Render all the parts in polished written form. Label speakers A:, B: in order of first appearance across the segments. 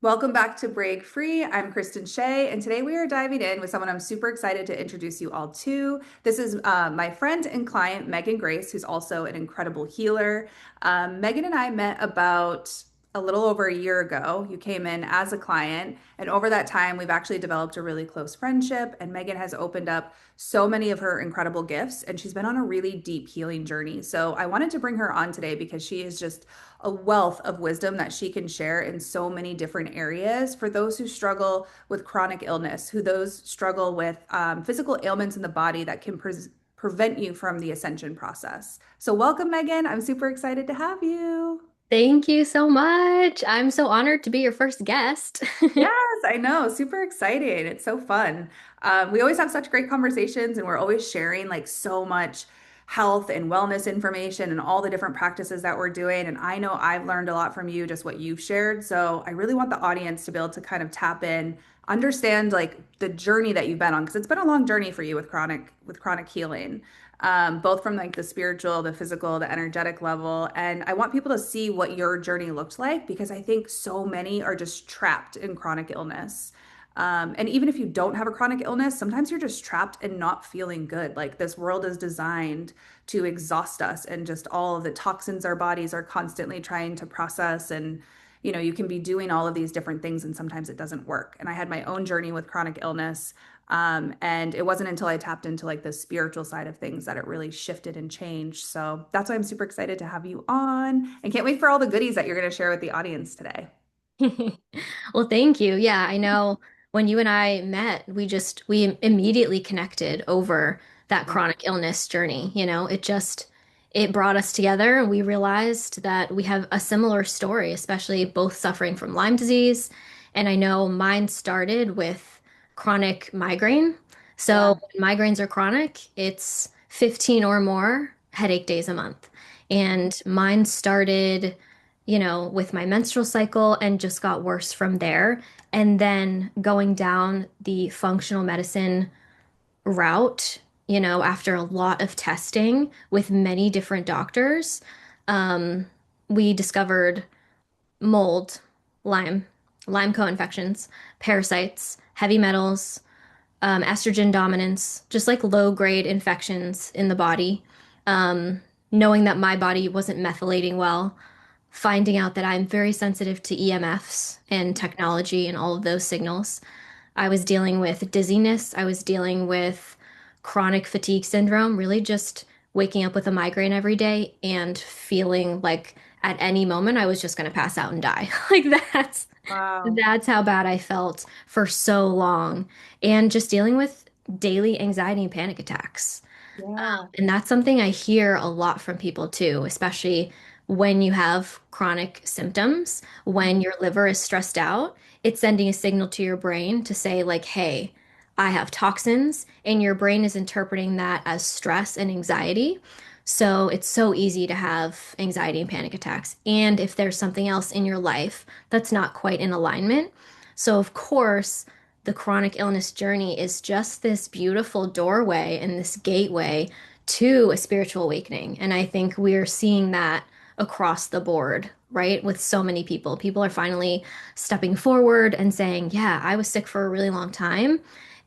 A: Welcome back to Break Free. I'm Kristen Shea, and today we are diving in with someone I'm super excited to introduce you all to. This is my friend and client, Meaghan Grace, who's also an incredible healer. Meaghan and I met about a little over a year ago. You came in as a client, and over that time, we've actually developed a really close friendship. And Meaghan has opened up so many of her incredible gifts, and she's been on a really deep healing journey. So I wanted to bring her on today because she is just a wealth of wisdom that she can share in so many different areas for those who struggle with chronic illness, who those struggle with physical ailments in the body that can prevent you from the ascension process. So, welcome, Meaghan. I'm super excited to have you.
B: Thank you so much. I'm so honored to be your first guest.
A: Yes, I know. Super exciting. It's so fun. We always have such great conversations, and we're always sharing like so much health and wellness information and all the different practices that we're doing. And I know I've learned a lot from you, just what you've shared. So I really want the audience to be able to kind of tap in, understand like the journey that you've been on, because it's been a long journey for you with chronic healing. Both from like the spiritual, the physical, the energetic level. And I want people to see what your journey looked like because I think so many are just trapped in chronic illness. And even if you don't have a chronic illness, sometimes you're just trapped and not feeling good. Like this world is designed to exhaust us and just all of the toxins our bodies are constantly trying to process. And, you can be doing all of these different things and sometimes it doesn't work. And I had my own journey with chronic illness. And it wasn't until I tapped into like the spiritual side of things that it really shifted and changed. So that's why I'm super excited to have you on and can't wait for all the goodies that you're going to share with the audience today.
B: Well, thank you. Yeah, I know when you and I met, we immediately connected over that
A: Yeah.
B: chronic illness journey. It brought us together and we realized that we have a similar story, especially both suffering from Lyme disease. And I know mine started with chronic migraine.
A: Yeah.
B: So when migraines are chronic, it's 15 or more headache days a month. And mine started with my menstrual cycle and just got worse from there. And then going down the functional medicine route, after a lot of testing with many different doctors, um, we discovered mold, Lyme, Lyme co-infections, parasites, heavy metals, estrogen dominance, just like low grade infections in the body. Um, Knowing that my body wasn't methylating well, finding out that I'm very sensitive to EMFs and technology and all of those signals. I was dealing with dizziness. I was dealing with chronic fatigue syndrome, really just waking up with a migraine every day and feeling like at any moment I was just going to pass out and die. Like
A: Wow.
B: that's how bad I felt for so long. And just dealing with daily anxiety and panic attacks.
A: Yeah.
B: And that's something I hear a lot from people too, especially when you have chronic symptoms, when your liver is stressed out, it's sending a signal to your brain to say, like, hey, I have toxins, and your brain is interpreting that as stress and anxiety. So it's so easy to have anxiety and panic attacks. And if there's something else in your life that's not quite in alignment. So, of course, the chronic illness journey is just this beautiful doorway and this gateway to a spiritual awakening. And I think we're seeing that across the board, right? With so many people. People are finally stepping forward and saying, yeah, I was sick for a really long time.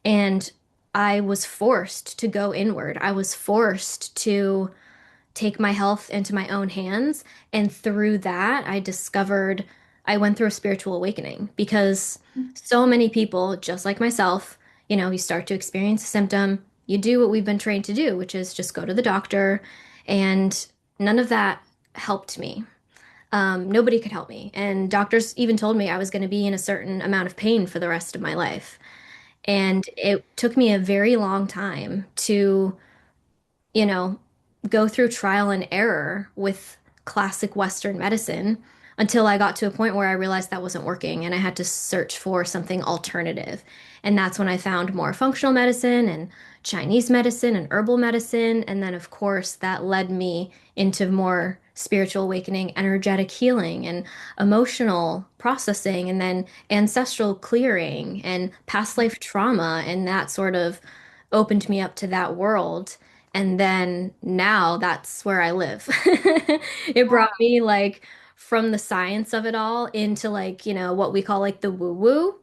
B: And I was forced to go inward. I was forced to take my health into my own hands. And through that, I went through a spiritual awakening because so many people, just like myself, you start to experience a symptom, you do what we've been trained to do, which is just go to the doctor. And none of that helped me. Nobody could help me. And doctors even told me I was going to be in a certain amount of pain for the rest of my life. And it took me a very long time to you know, go through trial and error with classic Western medicine until I got to a point where I realized that wasn't working and I had to search for something alternative. And that's when I found more functional medicine and Chinese medicine and herbal medicine. And then, of course, that led me into more spiritual awakening, energetic healing, and emotional processing, and then ancestral clearing and past life trauma. And that sort of opened me up to that world. And then now that's where I live. It brought me like from the science of it all into like, what we call like the woo-woo.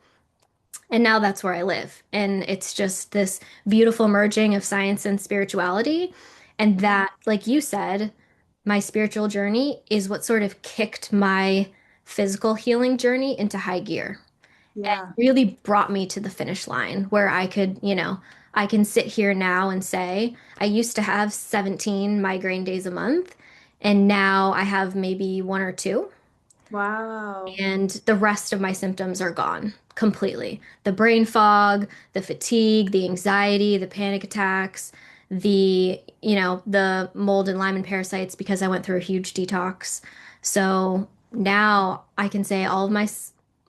B: And now that's where I live. And it's just this beautiful merging of science and spirituality. And that, like you said, my spiritual journey is what sort of kicked my physical healing journey into high gear and
A: Yeah.
B: really brought me to the finish line where I could, I can sit here now and say, I used to have 17 migraine days a month, and now I have maybe one or two,
A: Wow.
B: and the rest of my symptoms are gone completely. The brain fog, the fatigue, the anxiety, the panic attacks, the mold and Lyme and parasites because I went through a huge detox. So now I can say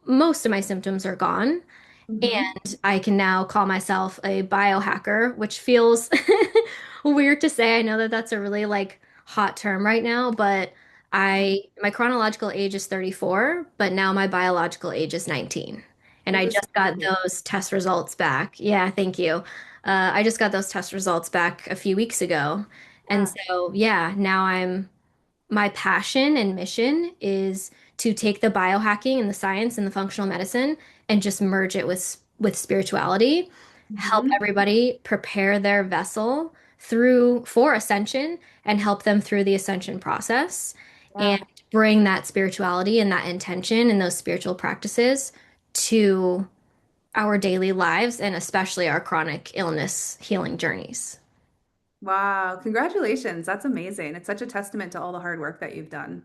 B: most of my symptoms are gone.
A: Hmm.
B: And I can now call myself a biohacker, which feels weird to say. I know that that's a really like hot term right now, but my chronological age is 34, but now my biological age is 19. And I
A: Ooh, so
B: just got
A: cool.
B: those test results back. Yeah, thank you. I just got those test results back a few weeks ago. And
A: Yeah.
B: so, yeah, now my passion and mission is to take the biohacking and the science and the functional medicine and just merge it with spirituality, help
A: Hmm.
B: everybody prepare their vessel through for ascension and help them through the ascension process and
A: Yeah.
B: bring that spirituality and that intention and those spiritual practices to our daily lives and especially our chronic illness healing journeys.
A: Wow. Congratulations. That's amazing. It's such a testament to all the hard work that you've done.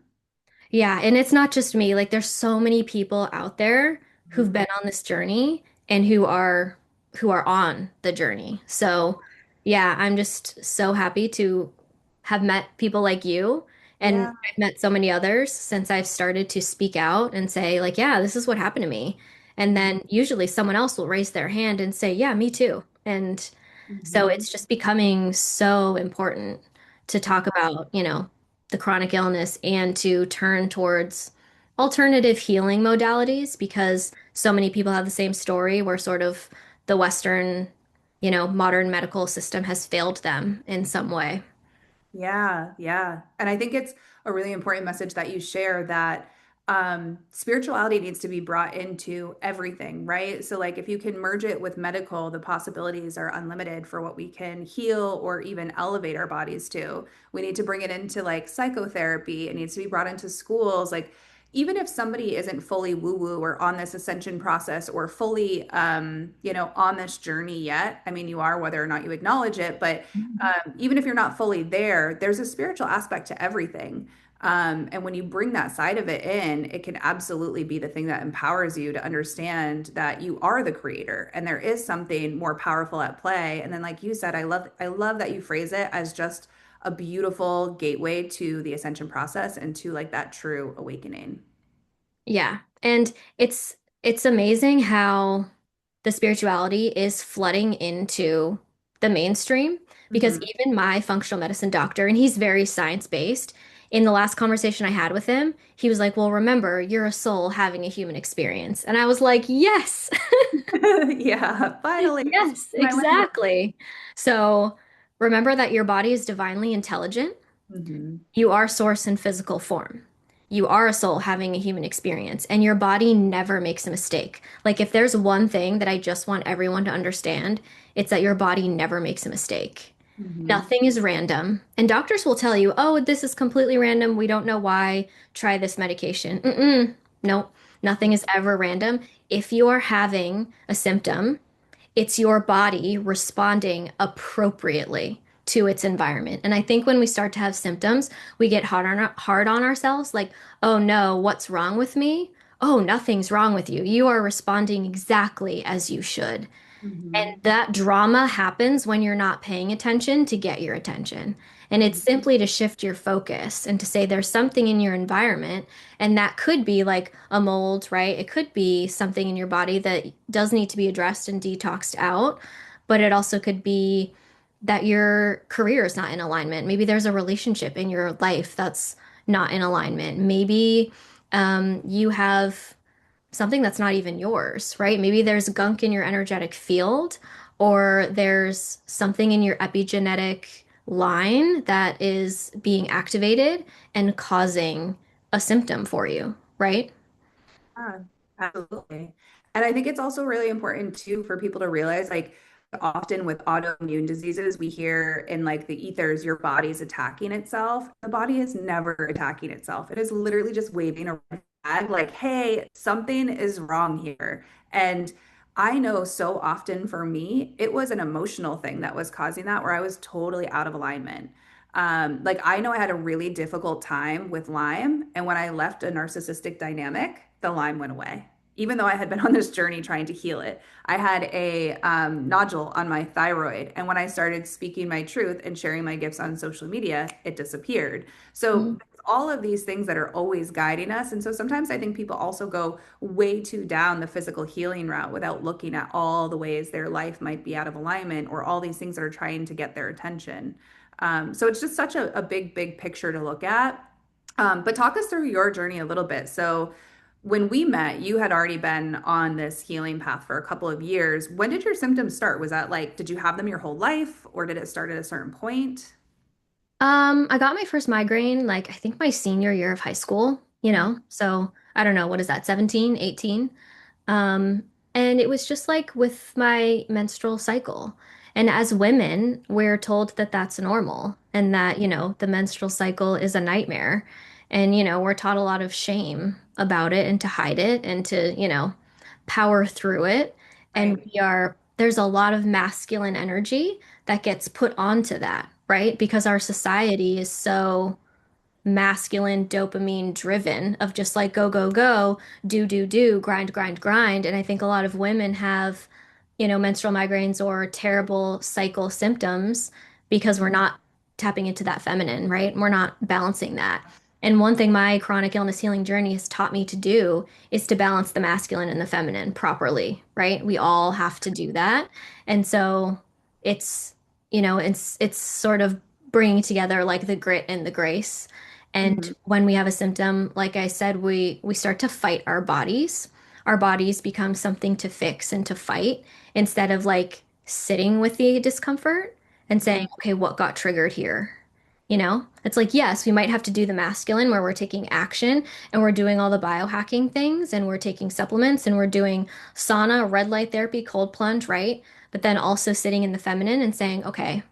B: Yeah, and it's not just me. Like there's so many people out there who've
A: Mhm.
B: been on this journey and who are on the journey. So, yeah, I'm just so happy to have met people like you and
A: Yeah.
B: I've met so many others since I've started to speak out and say like, yeah, this is what happened to me. And
A: Mhm.
B: then usually someone else will raise their hand and say, yeah, me too. And so
A: Mhm.
B: it's just becoming so important to talk
A: Yeah.
B: about, the chronic illness and to turn towards alternative healing modalities because so many people have the same story where sort of the Western, modern medical system has failed them in some way.
A: Yeah, yeah. And I think it's a really important message that you share that spirituality needs to be brought into everything, right? So, like, if you can merge it with medical, the possibilities are unlimited for what we can heal or even elevate our bodies to. We need to bring it into like psychotherapy. It needs to be brought into schools. Like, even if somebody isn't fully woo-woo or on this ascension process or fully, on this journey yet, I mean, you are whether or not you acknowledge it, but even if you're not fully there, there's a spiritual aspect to everything. And when you bring that side of it in, it can absolutely be the thing that empowers you to understand that you are the creator and there is something more powerful at play. And then, like you said, I love that you phrase it as just a beautiful gateway to the ascension process and to like that true awakening.
B: Yeah. And it's amazing how the spirituality is flooding into the mainstream because
A: Hmm.
B: even my functional medicine doctor, and he's very science-based, in the last conversation I had with him, he was like, "Well, remember, you're a soul having a human experience." And I was like, "Yes."
A: Yeah, finally, you speak
B: Yes,
A: my language.
B: exactly. So, remember that your body is divinely intelligent.
A: Hmm.
B: You are source in physical form. You are a soul having a human experience, and your body never makes a mistake. Like, if there's one thing that I just want everyone to understand, it's that your body never makes a mistake.
A: Hmm.
B: Nothing is random. And doctors will tell you, oh, this is completely random. We don't know why. Try this medication. Nope. Nothing is ever random. If you are having a symptom, it's your body responding appropriately to its environment. And I think when we start to have symptoms, we get hard on ourselves, like, oh no, what's wrong with me? Oh, nothing's wrong with you. You are responding exactly as you should. And
A: Hmm.
B: that drama happens when you're not paying attention to get your attention. And it's simply to shift your focus and to say there's something in your environment. And that could be like a mold, right? It could be something in your body that does need to be addressed and detoxed out. But it also could be that your career is not in alignment. Maybe there's a relationship in your life that's not in alignment. Maybe you have something that's not even yours, right? Maybe there's gunk in your energetic field, or there's something in your epigenetic line that is being activated and causing a symptom for you, right?
A: Yeah, absolutely. And I think it's also really important too for people to realize like often with autoimmune diseases, we hear in like the ethers, your body's attacking itself. The body is never attacking itself. It is literally just waving a red flag like, hey, something is wrong here. And I know so often for me, it was an emotional thing that was causing that where I was totally out of alignment. Like I know I had a really difficult time with Lyme, and when I left a narcissistic dynamic, the Lyme went away. Even though I had been on this journey trying to heal it, I had a nodule on my thyroid, and when I started speaking my truth and sharing my gifts on social media, it disappeared. So
B: Mhm.
A: there's all of these things that are always guiding us, and so sometimes I think people also go way too down the physical healing route without looking at all the ways their life might be out of alignment or all these things that are trying to get their attention. So it's just such a big, big picture to look at. But talk us through your journey a little bit. So when we met, you had already been on this healing path for a couple of years. When did your symptoms start? Was that like, did you have them your whole life or did it start at a certain point?
B: I got my first migraine like I think my senior year of high school, you
A: Mhm.
B: know. So I don't know, what is that, 17, 18? Um, and it was just like with my menstrual cycle. And as women, we're told that that's normal and that, the menstrual cycle is a nightmare. And, we're taught a lot of shame about it and to hide it and to, power through it. And
A: Right.
B: there's a lot of masculine energy that gets put onto that, right? Because our society is so masculine dopamine driven of just like go, go, go, do, grind, grind, grind. And I think a lot of women have, menstrual migraines or terrible cycle symptoms because we're not tapping into that feminine, right? We're not balancing that. And one thing my chronic illness healing journey has taught me to do is to balance the masculine and the feminine properly, right? We all have to do that. And so it's, it's sort of bringing together like the grit and the grace. And
A: Mhm.
B: when we have a symptom, like I said, we start to fight our bodies. Our bodies become something to fix and to fight instead of like sitting with the discomfort and saying,
A: Mhm.
B: okay, what got triggered here? It's like, yes, we might have to do the masculine where we're taking action and we're doing all the biohacking things and we're taking supplements and we're doing sauna, red light therapy, cold plunge, right? But then also sitting in the feminine and saying, okay,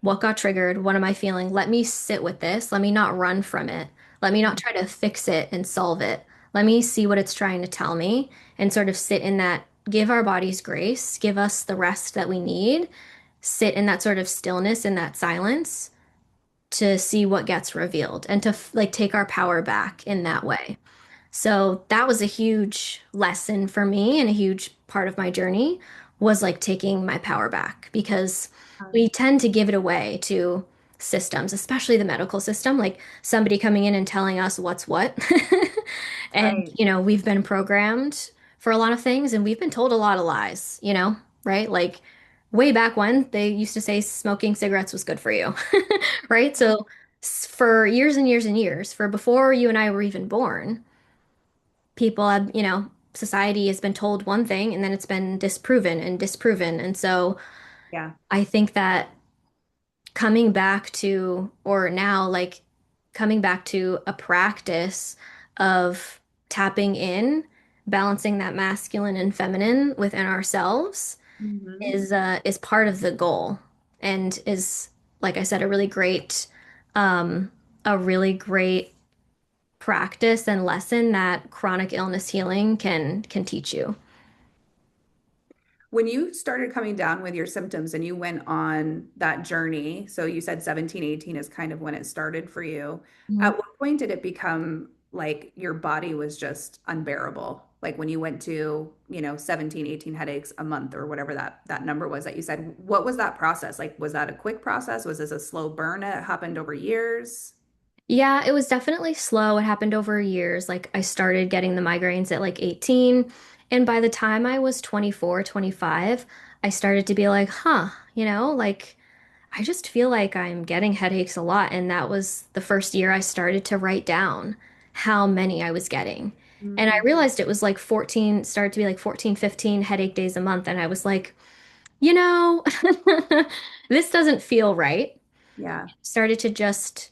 B: what got triggered? What am I feeling? Let me sit with this. Let me not run from it. Let me not try to fix it and solve it. Let me see what it's trying to tell me and sort of sit in that, give our bodies grace, give us the rest that we need, sit in that sort of stillness, in that silence to see what gets revealed and to like take our power back in that way. So that was a huge lesson for me and a huge part of my journey was like taking my power back because we tend to give it away to systems, especially the medical system, like somebody coming in and telling us what's what. And,
A: Right.
B: we've been programmed for a lot of things and we've been told a lot of lies, right? Like way back when they used to say smoking cigarettes was good for you, right? So for years and years and years, for before you and I were even born, people have, society has been told one thing and then it's been disproven and disproven. And so
A: Yeah.
B: I think that coming back to, or now, like coming back to a practice of tapping in, balancing that masculine and feminine within ourselves
A: Mhm.
B: is part of the goal and is, like I said, um, a really great practice and lesson that chronic illness healing can teach you.
A: When you started coming down with your symptoms and you went on that journey, so you said 17, 18 is kind of when it started for you.
B: Mhm.
A: At what point did it become like your body was just unbearable? Like when you went to, 17, 18 headaches a month or whatever that number was that you said, what was that process? Like, was that a quick process? Was this a slow burn that happened over years?
B: Yeah, it was definitely slow. It happened over years. Like I started getting the migraines at like 18, and by the time I was 24, 25, I started to be like, huh, like I just feel like I'm getting headaches a lot. And that was the first year I started to write down how many I was getting. And I
A: Mm,
B: realized it was like 14, started to be like 14, 15 headache days a month. And I was like, this doesn't feel right.
A: yeah.
B: Started to just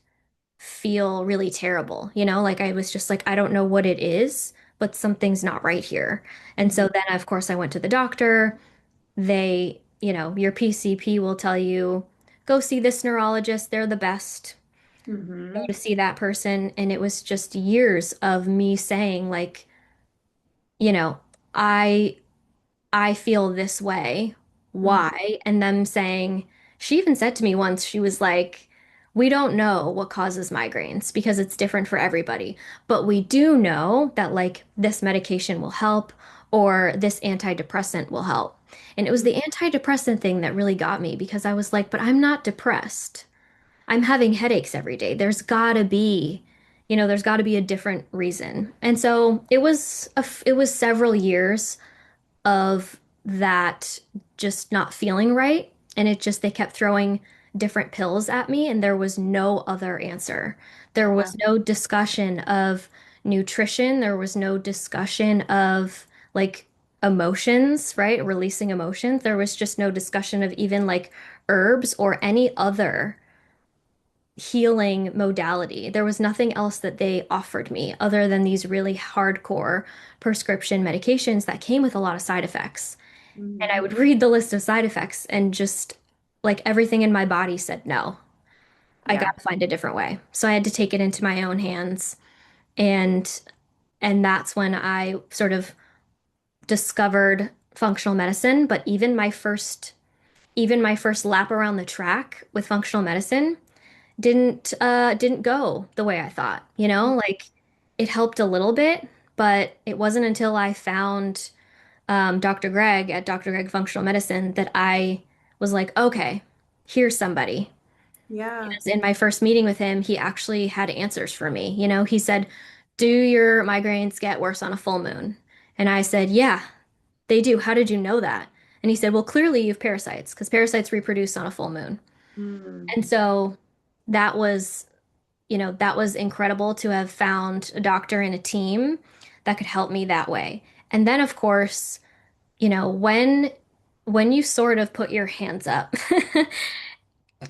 B: feel really terrible, you know, like I was just like, I don't know what it is, but something's not right here. And so
A: Mhm.
B: then, of course, I went to the doctor. They, you know, your PCP will tell you, go see this neurologist. They're the best. Go to
A: Mhm.
B: see that person. And it was just years of me saying, like, you know, I I feel this way.
A: Mhm.
B: Why? And them saying, she even said to me once, she was like, we don't know what causes migraines because it's different for everybody, but we do know that like this medication will help or this antidepressant will help. And it was the antidepressant thing that really got me because I was like, but I'm not depressed. I'm having headaches every day. There's got to be a different reason. And so it was several years of that just not feeling right. And they kept throwing different pills at me, and there was no other answer. There
A: Yeah.
B: was no discussion of nutrition. There was no discussion of like emotions, right? Releasing emotions. There was just no discussion of even like herbs or any other healing modality. There was nothing else that they offered me other than these really hardcore prescription medications that came with a lot of side effects. And I
A: Mhm.
B: would read the list of side effects and just like everything in my body said no. I
A: Yeah.
B: gotta find a different way. So I had to take it into my own hands. And that's when I sort of discovered functional medicine. But even my first lap around the track with functional medicine didn't go the way I thought, you know? Like it helped a little bit, but it wasn't until I found Dr. Greg at Dr. Greg Functional Medicine that I was like, okay, here's somebody.
A: Yeah.
B: Because in my first meeting with him, he actually had answers for me. You know, he said, do your migraines get worse on a full moon? And I said, yeah, they do. How did you know that? And he said, well, clearly you have parasites because parasites reproduce on a full moon.
A: Mm.
B: And so that was, that was incredible to have found a doctor and a team that could help me that way. And then, of course, when you sort of put your hands up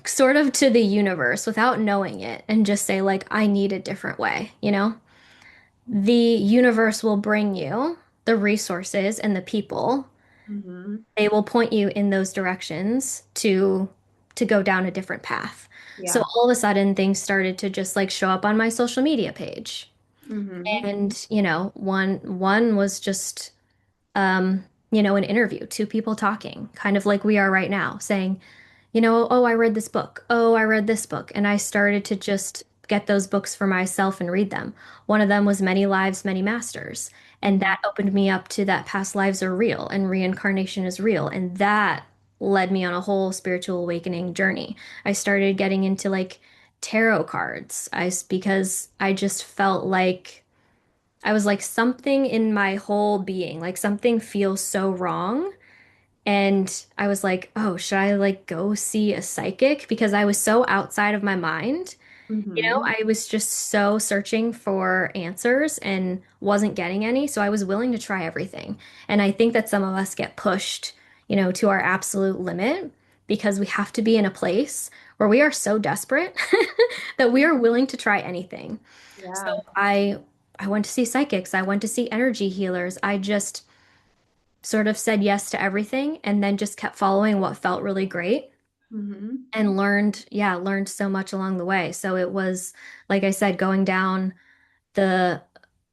B: sort of to the universe without knowing it and just say like I need a different way, the universe will bring you the resources and the people.
A: Mhm.
B: They will point you in those directions to go down a different path. So
A: Yeah.
B: all of a sudden things started to just like show up on my social media page.
A: Mhm.
B: And one was just an interview, two people talking, kind of like we are right now, saying, oh, I read this book. Oh, I read this book. And I started to just get those books for myself and read them. One of them was Many Lives, Many Masters. And
A: Mhm.
B: that opened me up to that past lives are real and reincarnation is real. And that led me on a whole spiritual awakening journey. I started getting into like tarot cards. Because I just felt like I was like something in my whole being, like something feels so wrong. And I was like, oh, should I like go see a psychic? Because I was so outside of my mind.
A: Mhm.
B: I was just so searching for answers and wasn't getting any. So I was willing to try everything. And I think that some of us get pushed, to our absolute limit because we have to be in a place where we are so desperate that we are willing to try anything. So
A: Yeah.
B: I went to see psychics. I went to see energy healers. I just sort of said yes to everything and then just kept following what felt really great
A: Mhm.
B: and learned so much along the way. So it was, like I said, going down the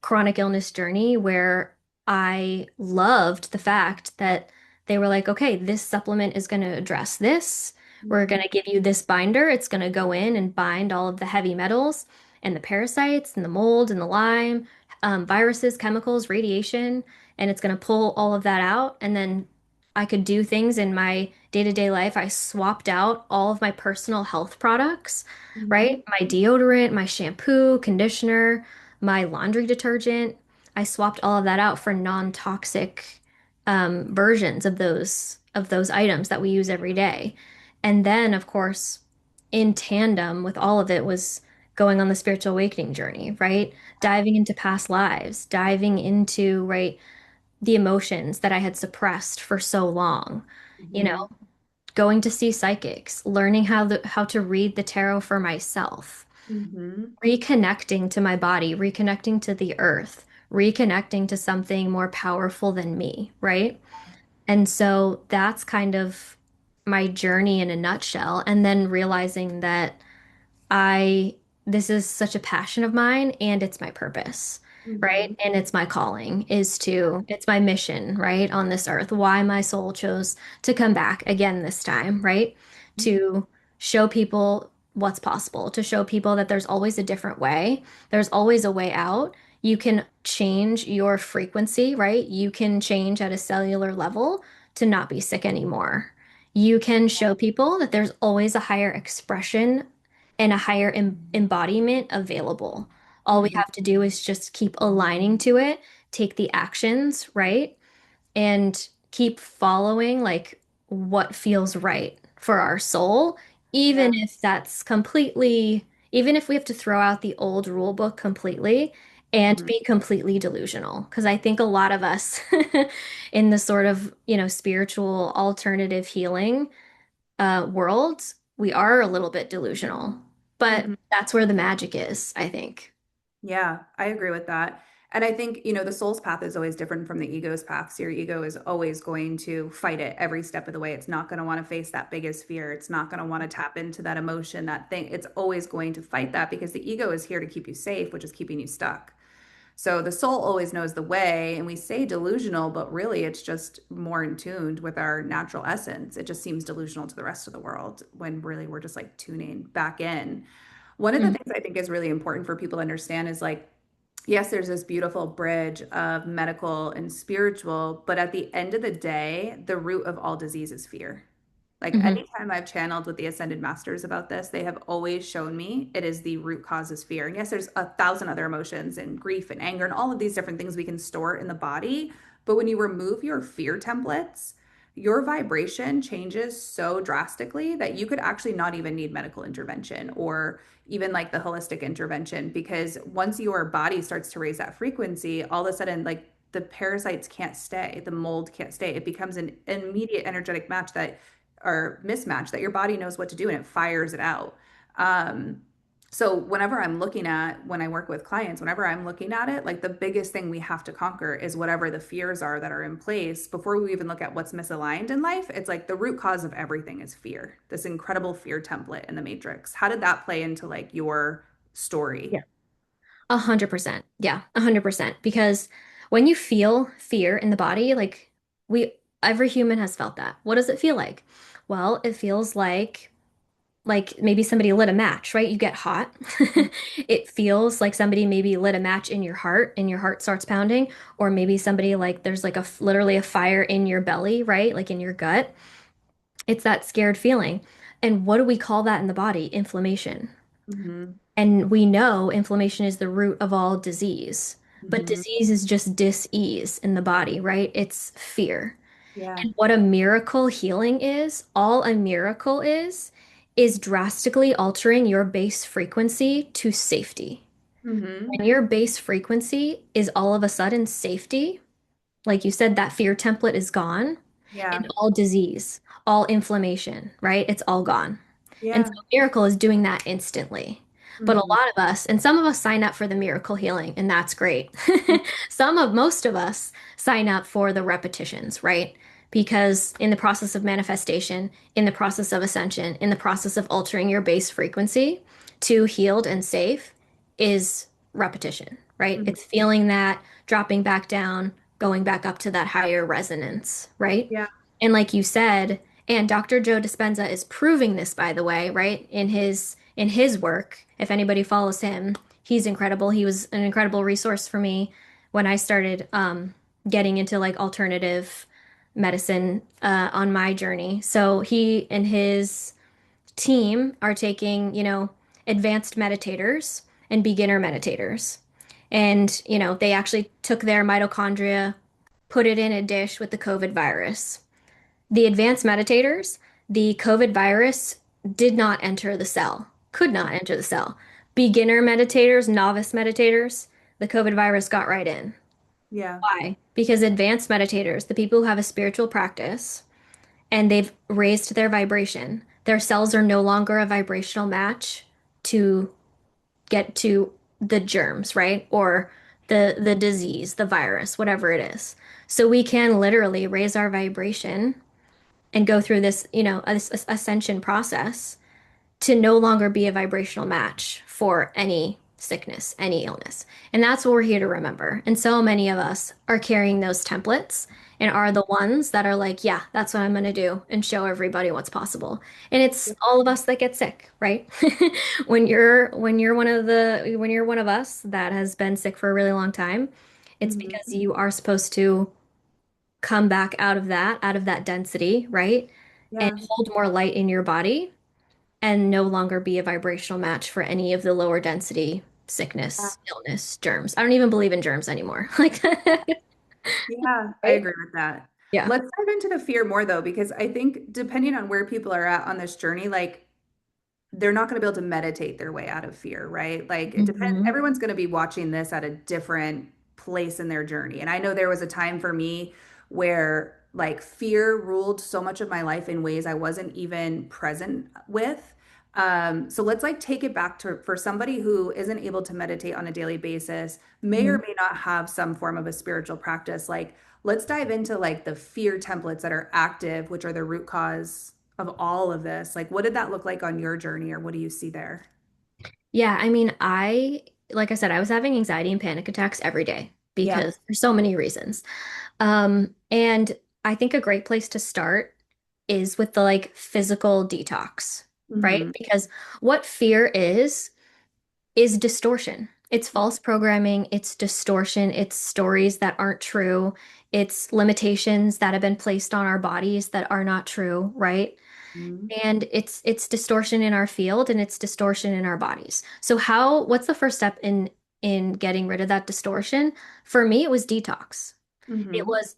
B: chronic illness journey where I loved the fact that they were like, okay, this supplement is going to address this. We're
A: Mhm.
B: going to give you this binder. It's going to go in and bind all of the heavy metals and the parasites and the mold and the Lyme, viruses, chemicals, radiation, and it's going to pull all of that out. And then I could do things in my day-to-day life. I swapped out all of my personal health products,
A: Mhm.
B: right? My deodorant, my shampoo, conditioner, my laundry detergent. I swapped all of that out for non-toxic versions of those items that we use every day. And then, of course, in tandem with all of it was going on the spiritual awakening journey, right? Diving into past lives, diving into, right, the emotions that I had suppressed for so long. You know,
A: Mhm.
B: going to see psychics, learning how to read the tarot for myself.
A: Hmm.
B: Reconnecting to my body, reconnecting to the earth, reconnecting to something more powerful than me, right? And so that's kind of my journey in a nutshell. And then realizing that I, this is such a passion of mine and it's my purpose, right?
A: Hmm.
B: And it's my calling is to, it's my mission, right, on this earth, why my soul chose to come back again this time, right? To show people what's possible, to show people that there's always a different way, there's always a way out. You can change your frequency, right? You can change at a cellular level to not be sick anymore. You can show people that there's always a higher expression and a higher embodiment available. All we
A: Hmm.
B: have to do is just keep aligning to it, take the actions, right? And keep following like what feels right for our soul, even
A: Yeah.
B: if that's completely, even if we have to throw out the old rule book completely and
A: Hmm.
B: be completely delusional. Because I think a lot of us in the sort of, spiritual alternative healing world, we are a little bit delusional, but
A: Hmm.
B: that's where the magic is, I think.
A: Yeah, I agree with that. And I think, the soul's path is always different from the ego's path. So your ego is always going to fight it every step of the way. It's not going to want to face that biggest fear. It's not going to want to tap into that emotion, that thing. It's always going to fight that because the ego is here to keep you safe, which is keeping you stuck. So the soul always knows the way, and we say delusional, but really it's just more in tuned with our natural essence. It just seems delusional to the rest of the world when really we're just like tuning back in. One of the
B: Mm,
A: things I think is really important for people to understand is like, yes, there's this beautiful bridge of medical and spiritual, but at the end of the day, the root of all disease is fear. Like
B: mhm,
A: anytime I've channeled with the ascended masters about this, they have always shown me it is the root cause is fear. And yes, there's a thousand other emotions and grief and anger and all of these different things we can store in the body. But when you remove your fear templates, your vibration changes so drastically that you could actually not even need medical intervention or even like the holistic intervention, because once your body starts to raise that frequency, all of a sudden, like the parasites can't stay, the mold can't stay. It becomes an immediate energetic match that or mismatch that your body knows what to do and it fires it out. Um, so whenever I'm looking at when I work with clients, whenever I'm looking at it, like the biggest thing we have to conquer is whatever the fears are that are in place before we even look at what's misaligned in life. It's like the root cause of everything is fear. This incredible fear template in the matrix. How did that play into like your story?
B: yeah. 100%. Yeah, 100%. Because when you feel fear in the body, like we, every human has felt that. What does it feel like? Well, it feels like maybe somebody lit a match, right? You get hot. It feels like somebody maybe lit a match in your heart and your heart starts pounding, or maybe somebody like there's like a literally a fire in your belly, right? Like in your gut. It's that scared feeling. And what do we call that in the body? Inflammation.
A: Hmm.
B: And we know inflammation is the root of all disease. But
A: Hmm.
B: disease is just dis-ease in the body, right? It's fear.
A: Yeah.
B: And what a miracle healing is, all a miracle is drastically altering your base frequency to safety.
A: Hmm.
B: When your base frequency is all of a sudden safety, like you said, that fear template is gone, and
A: Yeah.
B: all disease, all inflammation, right? It's all gone. And so
A: Yeah.
B: Miracle is doing that instantly. But a
A: Hmm.
B: lot of us, and some of us sign up for the miracle healing, and that's great. Most of us sign up for the repetitions, right? Because in the process of manifestation, in the process of ascension, in the process of altering your base frequency to healed and safe is repetition, right?
A: Hmm.
B: It's feeling that, dropping back down, going back up to that higher resonance, right?
A: Yeah.
B: And like you said, and Dr. Joe Dispenza is proving this, by the way, right? In his work. If anybody follows him, he's incredible. He was an incredible resource for me when I started getting into like alternative medicine on my journey. So he and his team are taking, advanced meditators and beginner meditators. And, they actually took their mitochondria, put it in a dish with the COVID virus. The advanced meditators, the COVID virus did not enter the cell, could not enter the cell. Beginner meditators, novice meditators, the COVID virus got right in.
A: Yeah.
B: Why? Because advanced meditators, the people who have a spiritual practice, and they've raised their vibration, their cells are no longer a vibrational match to get to the germs, right? Or the disease, the virus, whatever it is. So we can literally raise our vibration and go through this, this ascension process to no longer be a vibrational match for any sickness, any illness. And that's what we're here to remember. And so many of us are carrying those templates and are the ones that are like, yeah, that's what I'm going to do and show everybody what's possible. And it's all of us that get sick, right? When you're one of us that has been sick for a really long time, it's because
A: Mhm.
B: you are supposed to come back out of that density, right? And
A: Yeah.
B: hold more light in your body and no longer be a vibrational match for any of the lower density sickness, illness, germs. I don't even believe in germs anymore. Like,
A: Yeah, I
B: right?
A: agree with that.
B: Yeah.
A: Let's dive into the fear more though, because I think depending on where people are at on this journey, like they're not going to be able to meditate their way out of fear, right? Like it depends,
B: Hmm.
A: everyone's going to be watching this at a different place in their journey. And I know there was a time for me where like fear ruled so much of my life in ways I wasn't even present with. So let's like take it back to for somebody who isn't able to meditate on a daily basis, may or
B: Hmm.
A: may not have some form of a spiritual practice. Like let's dive into like the fear templates that are active, which are the root cause of all of this. Like, what did that look like on your journey, or what do you see there?
B: Yeah, like I said, I was having anxiety and panic attacks every day
A: Yeah.
B: because for so many reasons. And I think a great place to start is with the like physical detox, right?
A: Hmm.
B: Because what fear is distortion. It's false programming, it's distortion, it's stories that aren't true, it's limitations that have been placed on our bodies that are not true, right?
A: Hmm.
B: And it's distortion in our field and it's distortion in our bodies. So what's the first step in getting rid of that distortion? For me, it was detox. It
A: Hmm.
B: was,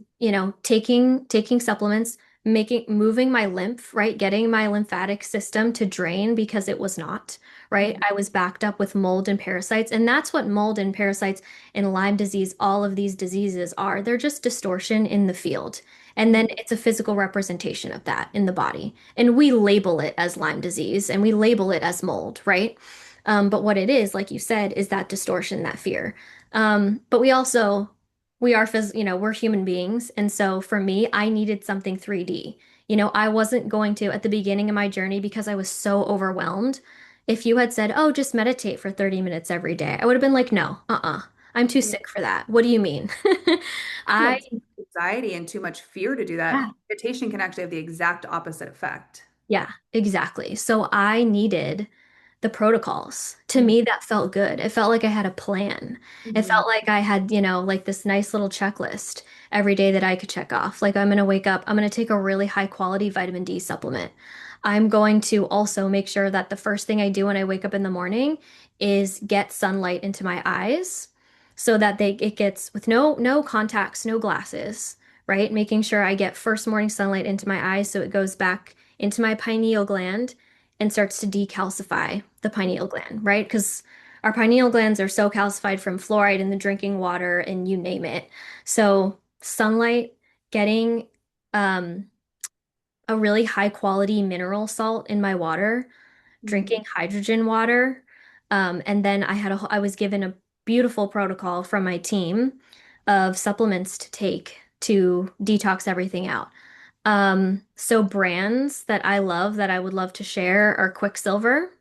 B: taking supplements, moving my lymph, right? Getting my lymphatic system to drain because it was not, right? I was backed up with mold and parasites, and that's what mold and parasites and Lyme disease, all of these diseases are. They're just distortion in the field. And then it's a physical representation of that in the body. And we label it as Lyme disease and we label it as mold, right? But what it is, like you said, is that distortion, that fear. But we are we're human beings, and so for me I needed something 3D. I wasn't going to at the beginning of my journey because I was so overwhelmed. If you had said, oh, just meditate for 30 minutes every day, I would have been like, no, I'm too
A: Yeah.
B: sick for that. What do you mean?
A: You
B: I
A: have too much anxiety and too much fear to do that.
B: Yeah.
A: Meditation can actually have the exact opposite effect.
B: Yeah, exactly. So I needed the protocols. To me, that felt good. It felt like I had a plan. It
A: Mm-hmm.
B: felt like I had, like this nice little checklist every day that I could check off. Like I'm going to wake up, I'm going to take a really high quality vitamin D supplement. I'm going to also make sure that the first thing I do when I wake up in the morning is get sunlight into my eyes so that it gets with no contacts, no glasses, right? Making sure I get first morning sunlight into my eyes so it goes back into my pineal gland and starts to decalcify the pineal gland, right? Because our pineal glands are so calcified from fluoride in the drinking water and you name it. So, sunlight, getting um, a really high quality mineral salt in my water,
A: Mm-hmm.
B: drinking hydrogen water. And then I was given a beautiful protocol from my team of supplements to take to detox everything out. So brands that I love that I would love to share are Quicksilver,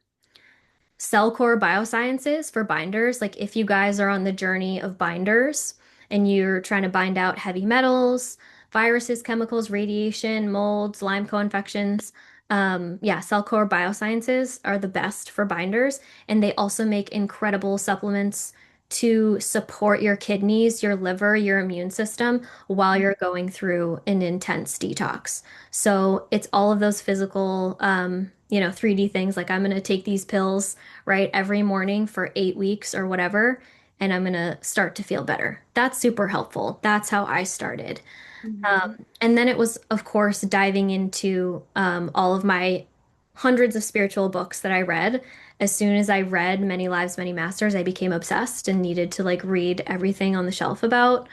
B: Cellcore Biosciences for binders. Like if you guys are on the journey of binders and you're trying to bind out heavy metals, viruses, chemicals, radiation, molds, Lyme co-infections, yeah, Cellcore Biosciences are the best for binders, and they also make incredible supplements to support your kidneys, your liver, your immune system while you're going through an intense detox. So it's all of those physical, 3D things. Like I'm going to take these pills, right, every morning for 8 weeks or whatever, and I'm going to start to feel better. That's super helpful. That's how I started.
A: Mm-hmm.
B: And then it was, of course, diving into all of my hundreds of spiritual books that I read. As soon as I read Many Lives, Many Masters, I became obsessed and needed to like read everything on the shelf about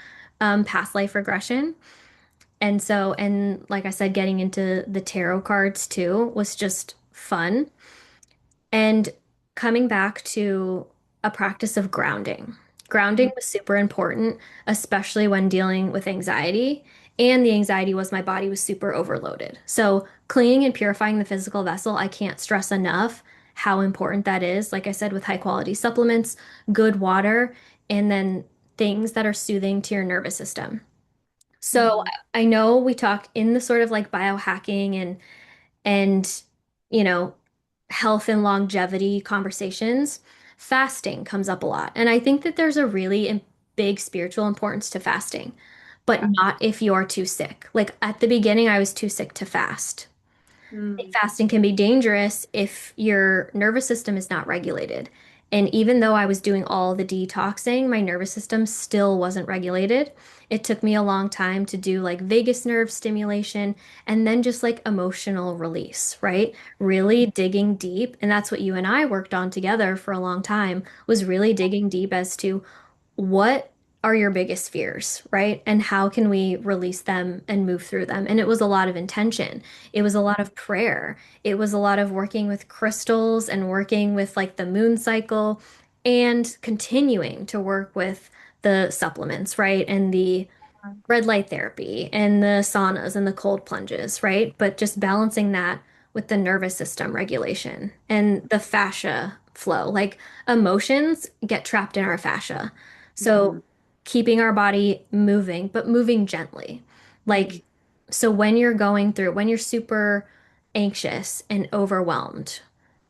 B: past life regression. And like I said, getting into the tarot cards too was just fun. And coming back to a practice of grounding. Grounding was super important, especially when dealing with anxiety. And the anxiety was my body was super overloaded. So, cleaning and purifying the physical vessel, I can't stress enough how important that is. Like I said, with high quality supplements, good water, and then things that are soothing to your nervous system. So,
A: Mhm.
B: I know we talk in the sort of like biohacking and you know, health and longevity conversations, fasting comes up a lot. And I think that there's a really big spiritual importance to fasting, but
A: Yeah.
B: not if you're too sick. Like at the beginning, I was too sick to fast.
A: Mm.
B: Fasting can be dangerous if your nervous system is not regulated. And even though I was doing all the detoxing, my nervous system still wasn't regulated. It took me a long time to do like vagus nerve stimulation and then just like emotional release, right? Really digging deep. And that's what you and I worked on together for a long time, was really digging deep as to what are your biggest fears, right? And how can we release them and move through them? And it was a lot of intention. It was a lot of prayer. It was a lot of working with crystals and working with like the moon cycle and continuing to work with the supplements, right? And the red light therapy and the saunas and the cold plunges, right? But just balancing that with the nervous system regulation and the fascia flow. Like emotions get trapped in our fascia. So
A: Mhm.
B: keeping our body moving, but moving gently.
A: Mhm.
B: Like, so when you're super anxious and overwhelmed,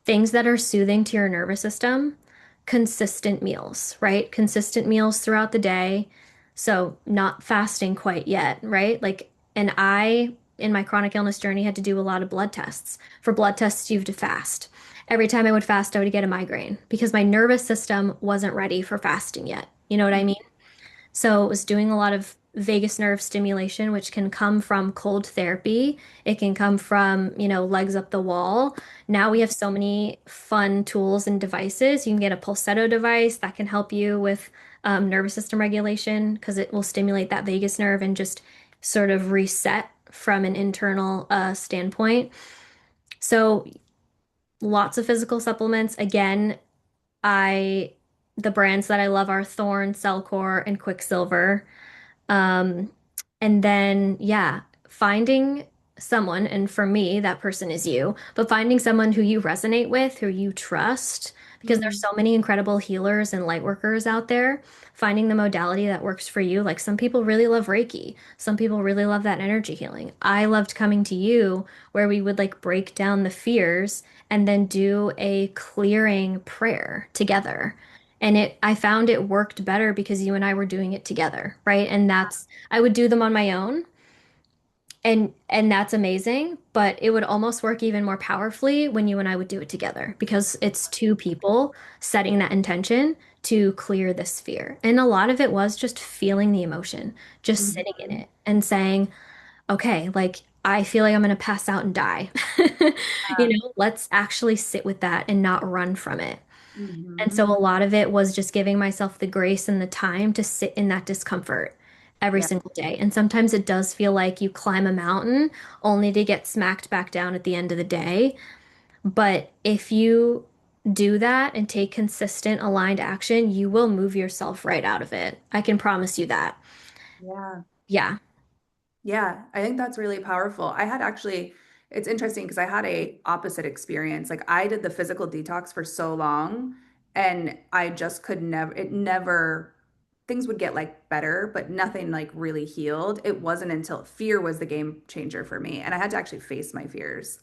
B: things that are soothing to your nervous system, consistent meals, right? Consistent meals throughout the day. So, not fasting quite yet, right? Like, and I, in my chronic illness journey, had to do a lot of blood tests. For blood tests, you have to fast. Every time I would fast, I would get a migraine because my nervous system wasn't ready for fasting yet. You know what I mean? So it was doing a lot of vagus nerve stimulation, which can come from cold therapy. It can come from, legs up the wall. Now we have so many fun tools and devices. You can get a pulsetto device that can help you with nervous system regulation because it will stimulate that vagus nerve and just sort of reset from an internal standpoint. So lots of physical supplements. Again, I the brands that I love are Thorne, Cellcore, and Quicksilver. Um, and then, yeah, finding someone, and for me, that person is you, but finding someone who you resonate with, who you trust, because there's
A: Mhm.
B: so many incredible healers and light workers out there, finding the modality that works for you. Like some people really love Reiki, some people really love that energy healing. I loved coming to you where we would like break down the fears and then do a clearing prayer together. And I found it worked better because you and I were doing it together, right? And I would do them on my own and that's amazing, but it would almost work even more powerfully when you and I would do it together because it's two people setting that intention to clear this fear. And a lot of it was just feeling the emotion, just sitting in
A: Mhm.
B: it and saying, okay, like I feel like I'm going to pass out and die. Let's actually sit with that and not run from it. And so
A: Mhm.
B: a lot of it was just giving myself the grace and the time to sit in that discomfort every
A: Yeah.
B: single day. And sometimes it does feel like you climb a mountain only to get smacked back down at the end of the day. But if you do that and take consistent, aligned action, you will move yourself right out of it. I can promise you that.
A: Yeah.
B: Yeah.
A: Yeah, I think that's really powerful. I had actually, it's interesting because I had a opposite experience. Like I did the physical detox for so long and I just could never, it never, things would get like better, but nothing like really healed. It wasn't until fear was the game changer for me. And I had to actually face my fears,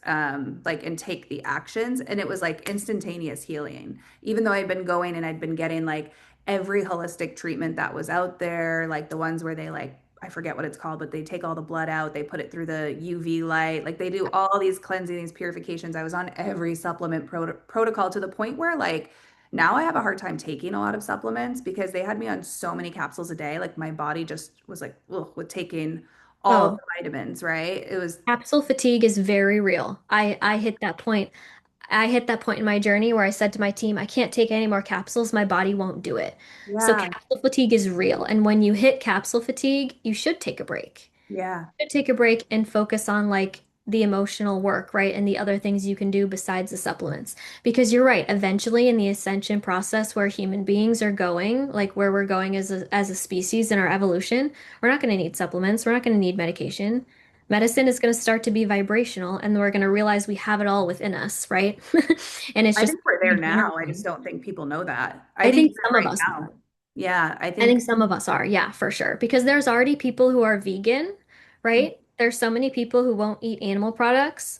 A: like and take the actions. And it was like instantaneous healing. Even though I'd been going and I'd been getting like every holistic treatment that was out there, like the ones where they like I forget what it's called, but they take all the blood out, they put it through the UV light, like they do all these cleansing, these purifications. I was on every supplement protocol to the point where like now I have a hard time taking a lot of supplements because they had me on so many capsules a day. Like my body just was like, ugh, with taking all of
B: Oh,
A: the vitamins, right? It was,
B: capsule fatigue is very real. I hit that point. I hit that point in my journey where I said to my team, I can't take any more capsules. My body won't do it. So
A: yeah,
B: capsule fatigue is real. And when you hit capsule fatigue, you should take a break.
A: yeah.
B: You should take a break and focus on like the emotional work, right? And the other things you can do besides the supplements. Because you're right, eventually in the ascension process where human beings are going, like where we're going as a species in our evolution, we're not going to need supplements, we're not going to need medication. Medicine is going to start to be vibrational, and we're going to realize we have it all within us, right? And it's
A: I
B: just
A: think we're there now. I just
B: regenerate.
A: don't think people know that. I
B: I
A: think
B: think
A: even
B: some of
A: right
B: us are.
A: now. Yeah, I
B: I think
A: think
B: some of us are, yeah, for sure. Because there's already people who are vegan, right? There's so many people who won't eat animal products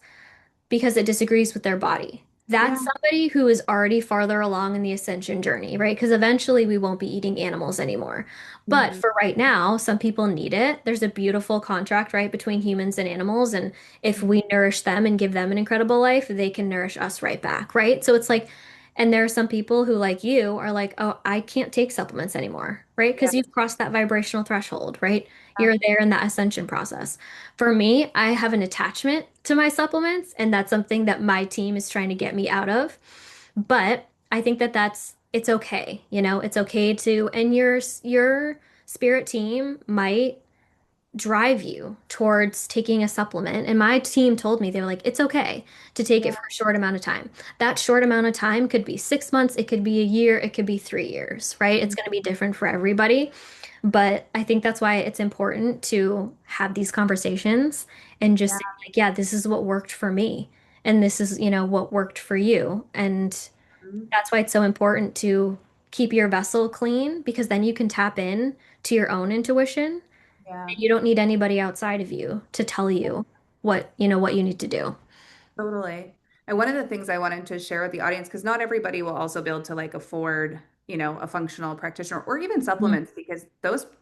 B: because it disagrees with their body.
A: yeah.
B: That's somebody who is already farther along in the ascension journey, right? Because eventually we won't be eating animals anymore. But
A: Mhm.
B: for right now, some people need it. There's a beautiful contract, right, between humans and animals. And if we nourish them and give them an incredible life, they can nourish us right back, right? So it's like, and there are some people who, like you, are like, oh, I can't take supplements anymore, right?
A: Yeah.
B: Because you've crossed that vibrational threshold, right? You're there in that ascension process. For me, I have an attachment to my supplements, and that's something that my team is trying to get me out of. But I think that it's okay, it's okay to, and your spirit team might drive you towards taking a supplement. And my team told me, they're like, it's okay to take
A: Yeah.
B: it for a short amount of time. That short amount of time could be 6 months, it could be a year, it could be 3 years, right? It's going to be different for everybody. But I think that's why it's important to have these conversations and just
A: Yeah.
B: say, like, yeah, this is what worked for me. And this is, what worked for you. And
A: Mhm.
B: that's why it's so important to keep your vessel clean because then you can tap in to your own intuition.
A: Yeah.
B: And you don't need anybody outside of you to tell you what you need to do.
A: Totally. And one of the things I wanted to share with the audience, because not everybody will also be able to like afford, a functional practitioner or even
B: Mhm.
A: supplements because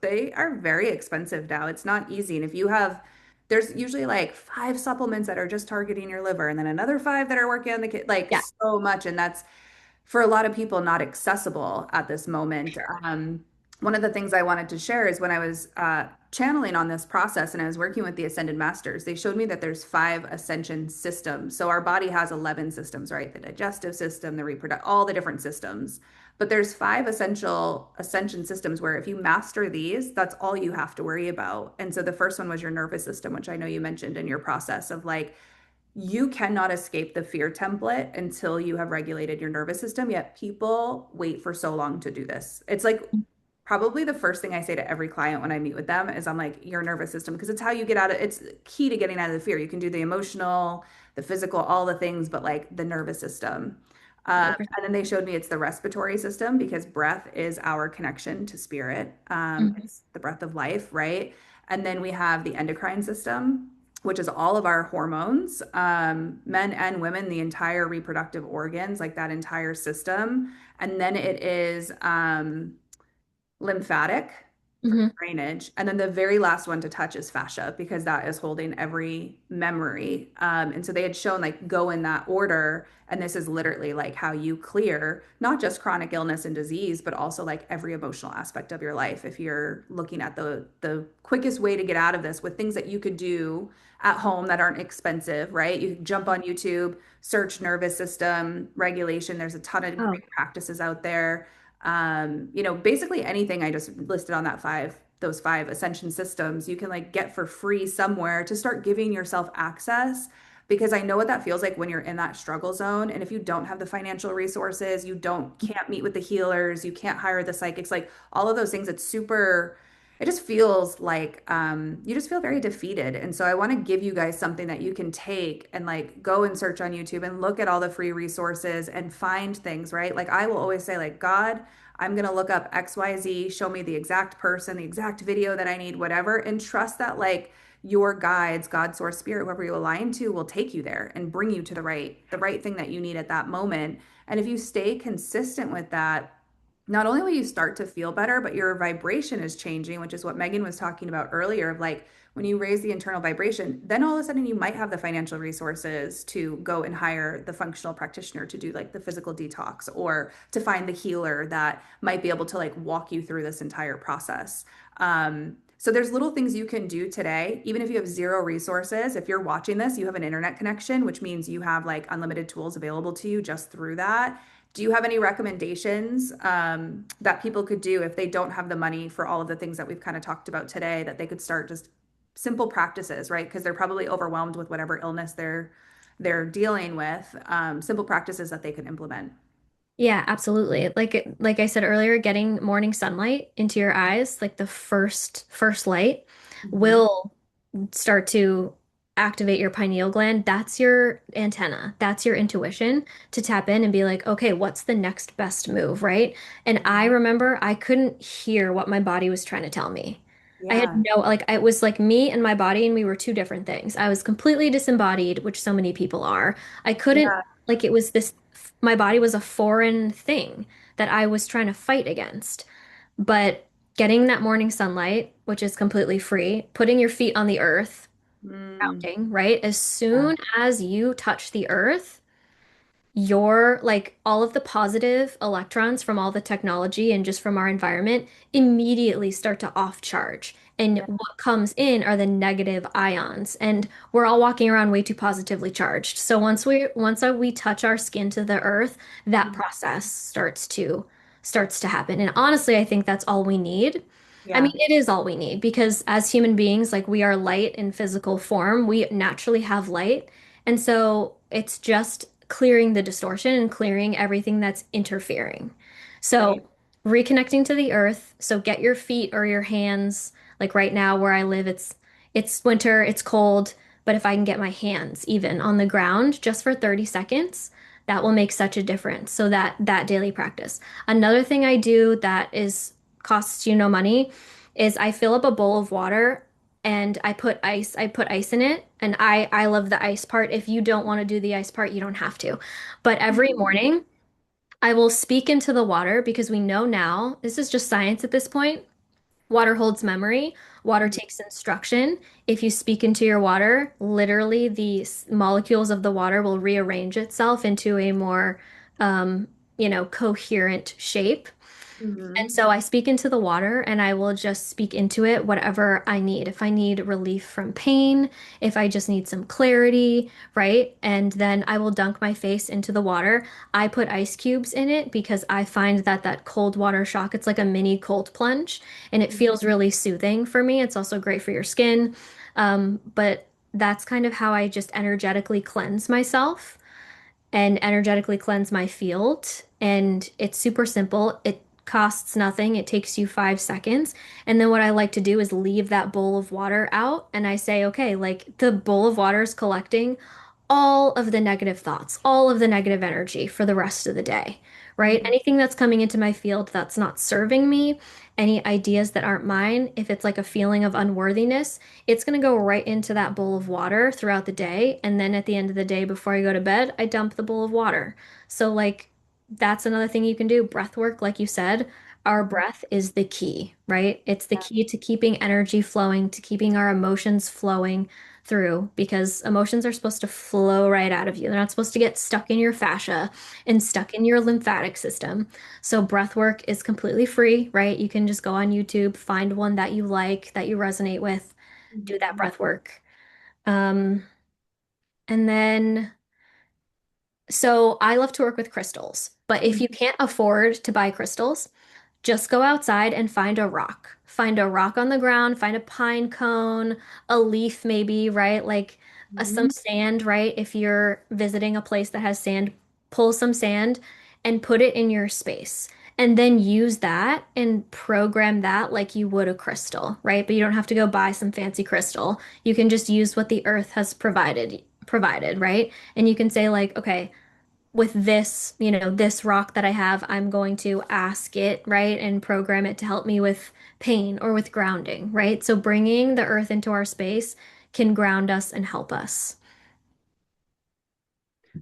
A: they are very expensive now. It's not easy. And if you have, there's usually like five supplements that are just targeting your liver and then another five that are working on the kid, like
B: Yeah,
A: so much. And that's for a lot of people not accessible at this moment.
B: sure.
A: One of the things I wanted to share is when I was channeling on this process and I was working with the Ascended Masters, they showed me that there's five ascension systems. So our body has 11 systems, right? The digestive system, the reproductive, all the different systems. But there's five essential ascension systems where if you master these, that's all you have to worry about. And so the first one was your nervous system, which I know you mentioned in your process of like you cannot escape the fear template until you have regulated your nervous system. Yet people wait for so long to do this. It's like probably the first thing I say to every client when I meet with them is I'm like, your nervous system, because it's how you get out of it's key to getting out of the fear. You can do the emotional, the physical, all the things, but like the nervous system.
B: 100%.
A: And then they showed me it's the respiratory system because breath is our connection to spirit.
B: Mhm.
A: It's the breath of life, right? And then we have the endocrine system, which is all of our hormones, men and women, the entire reproductive organs, like that entire system. And then it is lymphatic for
B: Mhm.
A: drainage. And then the very last one to touch is fascia because that is holding every memory. And so they had shown like go in that order. And this is literally like how you clear not just chronic illness and disease, but also like every emotional aspect of your life. If you're looking at the quickest way to get out of this with things that you could do at home that aren't expensive, right? You can jump on YouTube, search nervous system regulation. There's a ton of
B: Oh,
A: great practices out there. Basically anything I just listed on those five ascension systems, you can like get for free somewhere to start giving yourself access because I know what that feels like when you're in that struggle zone. And if you don't have the financial resources, can't meet with the healers, you can't hire the psychics, like all of those things, it just feels like you just feel very defeated. And so I want to give you guys something that you can take and like go and search on YouTube and look at all the free resources and find things, right? Like I will always say, like, God, I'm going to look up XYZ, show me the exact person, the exact video that I need, whatever, and trust that like your guides, God, source, spirit, whoever you align to will take you there and bring you to the right thing that you need at that moment. And if you stay consistent with that, not only will you start to feel better, but your vibration is changing, which is what Megan was talking about earlier of like when you raise the internal vibration, then all of a sudden you might have the financial resources to go and hire the functional practitioner to do like the physical detox or to find the healer that might be able to like walk you through this entire process. So there's little things you can do today, even if you have zero resources. If you're watching this, you have an internet connection, which means you have like unlimited tools available to you just through that. Do you have any recommendations that people could do if they don't have the money for all of the things that we've kind of talked about today that they could start just simple practices, right? Because they're probably overwhelmed with whatever illness they're dealing with. Simple practices that they can implement.
B: Yeah, absolutely. Like I said earlier, getting morning sunlight into your eyes, like the first light,
A: Mhm.
B: will start to activate your pineal gland. That's your antenna. That's your intuition to tap in and be like, okay, what's the next best move, right? And I remember I couldn't hear what my body was trying to tell me. I had
A: Yeah.
B: no, like, it was like me and my body, and we were two different things. I was completely disembodied, which so many people are. I couldn't,
A: Yeah.
B: like, it was this, my body was a foreign thing that I was trying to fight against. But getting that morning sunlight, which is completely free, putting your feet on the earth,
A: Mm,
B: grounding, right? As
A: yeah.
B: soon as you touch the earth, your like all of the positive electrons from all the technology and just from our environment immediately start to off charge. And
A: Yeah.
B: what comes in are the negative ions. And we're all walking around way too positively charged. So once we touch our skin to the earth, that
A: Mhm.
B: process starts to happen. And honestly, I think that's all we need. I mean,
A: Yeah.
B: it is all we need because as human beings, like we are light in physical form, we naturally have light. And so it's just clearing the distortion and clearing everything that's interfering.
A: Right.
B: So reconnecting to the earth. So get your feet or your hands, like right now where I live, it's winter, it's cold, but if I can get my hands even on the ground just for 30 seconds, that will make such a difference. So that daily practice. Another thing I do that is costs you no money is I fill up a bowl of water and I put ice in it, and I love the ice part. If you don't want to do the ice part, you don't have to. But every morning I will speak into the water because we know now, this is just science at this point. Water holds memory, water
A: Mhm.
B: takes instruction. If you speak into your water, literally the molecules of the water will rearrange itself into a more coherent shape. And
A: Mhm.
B: so I speak into the water and I will just speak into it whatever I need. If I need relief from pain, if I just need some clarity, right? And then I will dunk my face into the water. I put ice cubes in it because I find that that cold water shock, it's like a mini cold plunge and it
A: Mhm.
B: feels really soothing for me. It's also great for your skin. But that's kind of how I just energetically cleanse myself and energetically cleanse my field. And it's super simple. It costs nothing. It takes you 5 seconds. And then what I like to do is leave that bowl of water out. And I say, okay, like the bowl of water is collecting all of the negative thoughts, all of the negative energy for the rest of the day, right?
A: Mhm.
B: Anything that's coming into my field that's not serving me, any ideas that aren't mine, if it's like a feeling of unworthiness, it's going to go right into that bowl of water throughout the day. And then at the end of the day, before I go to bed, I dump the bowl of water. So, like, that's another thing you can do. Breath work, like you said, our
A: Mhm.
B: breath is the key, right? It's the key to keeping energy flowing, to keeping our emotions flowing through because emotions are supposed to flow right out of you. They're not supposed to get stuck in your fascia and stuck in your lymphatic system. So breath work is completely free, right? You can just go on YouTube, find one that you like, that you resonate with, do that
A: Mhm.
B: breath work. Um, and then so I love to work with crystals, but if
A: Mhm.
B: you can't afford to buy crystals, just go outside and find a rock. Find a rock on the ground, find a pine cone, a leaf maybe, right? Like some
A: Mhm.
B: sand, right? If you're visiting a place that has sand, pull some sand and put it in your space. And then use that and program that like you would a crystal, right? But you don't have to go buy some fancy crystal. You can just use what the earth has provided, right? And you can say like, okay, with this, this rock that I have, I'm going to ask it, right, and program it to help me with pain or with grounding, right? So bringing the earth into our space can ground us and help us.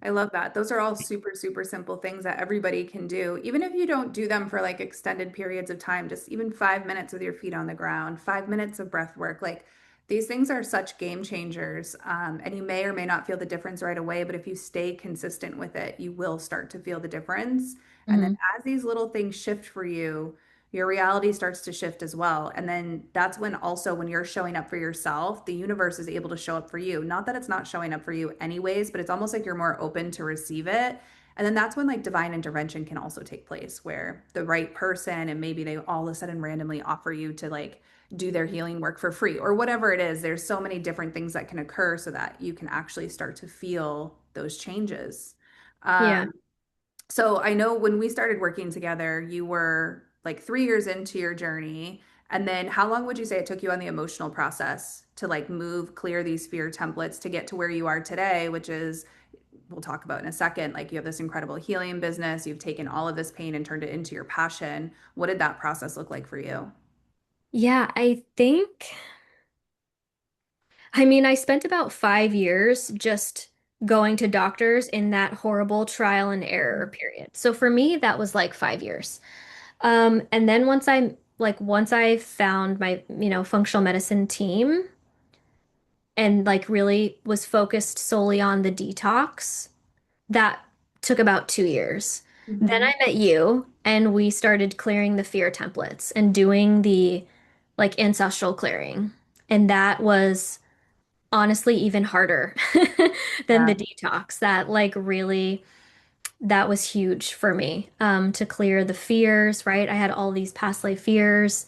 A: I love that. Those are all super, super simple things that everybody can do. Even if you don't do them for like extended periods of time, just even 5 minutes with your feet on the ground, 5 minutes of breath work. Like these things are such game changers. And you may or may not feel the difference right away, but if you stay consistent with it, you will start to feel the difference. And then
B: Mhm.
A: as these little things shift for you, your reality starts to shift as well. And then that's when also when you're showing up for yourself, the universe is able to show up for you. Not that it's not showing up for you anyways, but it's almost like you're more open to receive it. And then that's when like divine intervention can also take place where the right person and maybe they all of a sudden randomly offer you to like do their healing work for free or whatever it is. There's so many different things that can occur so that you can actually start to feel those changes.
B: Yeah.
A: Um, so I know when we started working together, you were like 3 years into your journey. And then how long would you say it took you on the emotional process to like move, clear these fear templates to get to where you are today, which is, we'll talk about in a second, like you have this incredible healing business, you've taken all of this pain and turned it into your passion. What did that process look like for you?
B: Yeah, I mean, I spent about 5 years just going to doctors in that horrible trial and error period. So for me, that was like 5 years. And then once I found my, functional medicine team and like really was focused solely on the detox, that took about 2 years. Then
A: Hmm.
B: I met you and we started clearing the fear templates and doing the like ancestral clearing. And that was honestly even harder than
A: Yeah.
B: the detox. That like really that was huge for me to clear the fears, right? I had all these past life fears,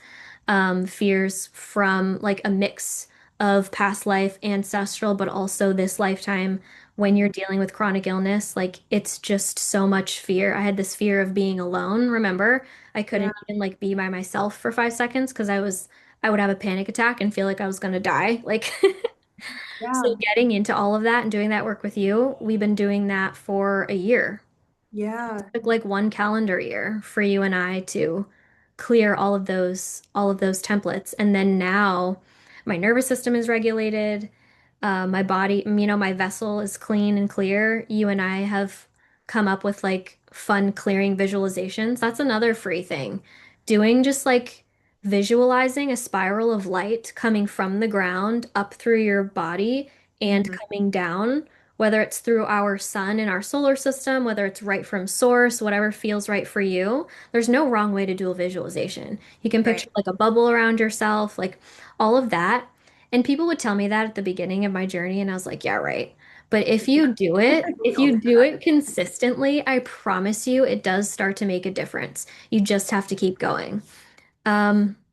B: fears from like a mix of past life, ancestral, but also this lifetime when you're dealing with chronic illness. Like it's just so much fear. I had this fear of being alone. Remember, I
A: Yeah.
B: couldn't even like be by myself for 5 seconds because I would have a panic attack and feel like I was gonna die. Like, so
A: Yeah.
B: getting into all of that and doing that work with you, we've been doing that for a year.
A: Yeah.
B: Took like one calendar year for you and I to clear all of those templates. And then now my nervous system is regulated. My body, my vessel is clean and clear. You and I have come up with like fun clearing visualizations. That's another free thing. Doing just like visualizing a spiral of light coming from the ground up through your body and
A: Hmm.
B: coming down, whether it's through our sun in our solar system, whether it's right from source, whatever feels right for you. There's no wrong way to do a visualization. You can
A: Right.
B: picture like a bubble around yourself, like all of that. And people would tell me that at the beginning of my journey, and I was like, yeah, right. But if
A: We all
B: you
A: do
B: do it consistently, I promise you it does start to make a difference. You just have to keep going.